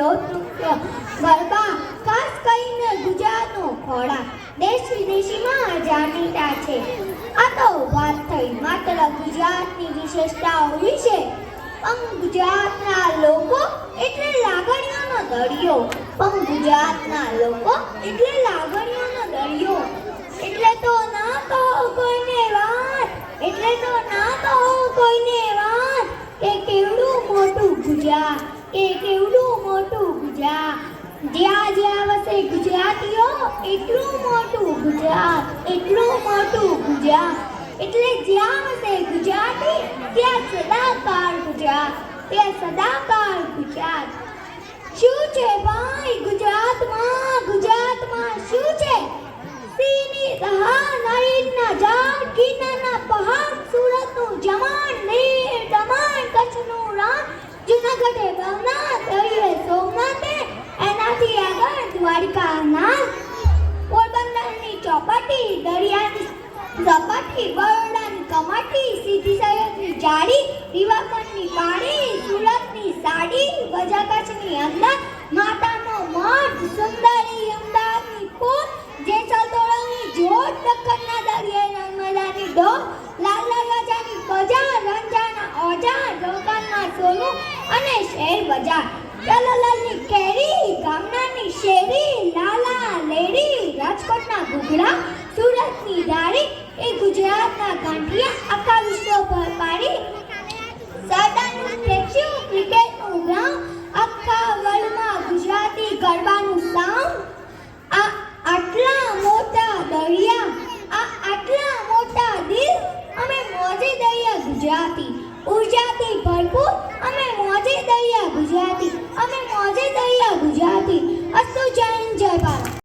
લોકનૃત્ય ગરબા ખાસ કરીને ગુજરાતનો ખોરાક દેશ વિદેશીમાં જાણીતા છે. આ તો વાત થઈ માત્ર ગુજરાતની વિશેષતાઓ વિશે. પણ ગુજરાતના લોકો એટલે લાગણીઓનો દરિયો. એટલે તો ના કહો કોઈને વાત કે કેવડું મોટું ગુજરાત જ્યાં જ્યાં વસે ગુજરાતીઓ એટલું મોટું ગુજરાત એટલે જ્યાં વસે ગુજરાતી ત્યાં સદાકાળ ગુજરાત. શું છે ભાઈ ગુજરાતમાં શું છે? સિંહની દહાડ, નારિયેળના ઝાડ, ગિરનારના પહાડ, સુરતનું જમાણ, નીર દમણ, કચ્છનું રણ, જૂનાગઢે ભવનાથ, દરિયે સોમનાથે, એનાથી આગળ દ્વારકાનાથ, પોરબંદરની ચોપાટી, દરિયાની સપાટી, બરોડાની કમાટી, સીધી સૈયદની જાળી, રીવાપરની પાણી, સુરતની સાડી, વજા કચ્છની અંદર, માતાનો મઠ, સુંદરી અમદાવાદની પોર, જેસલતોરણની જોત, દક્કનના દરિયાઈ નર્મદાની ડોર, લાલલાલ રાજાની બજાર, રંજાના ઓજાર, રોગાનમાં સોનું અને શેર બજાર, જલાલાલની કેરી, ગામડાની શેરી, લાલા લેડી, રાજકોટના ઘૂઘરા, સુરતની ડાળી, એ ગુજરાતના ગાંઠિયા આખા વિશ્વ પર પાડી. સરદારનું સ્ટેચ્યુ, ક્રિકેટનું ગ્રાઉન્ડ, આખા વર્લ્ડમાં ગુજરાતી ગરબાનું સાઉન્ડ. આટલા મોટા દરિયા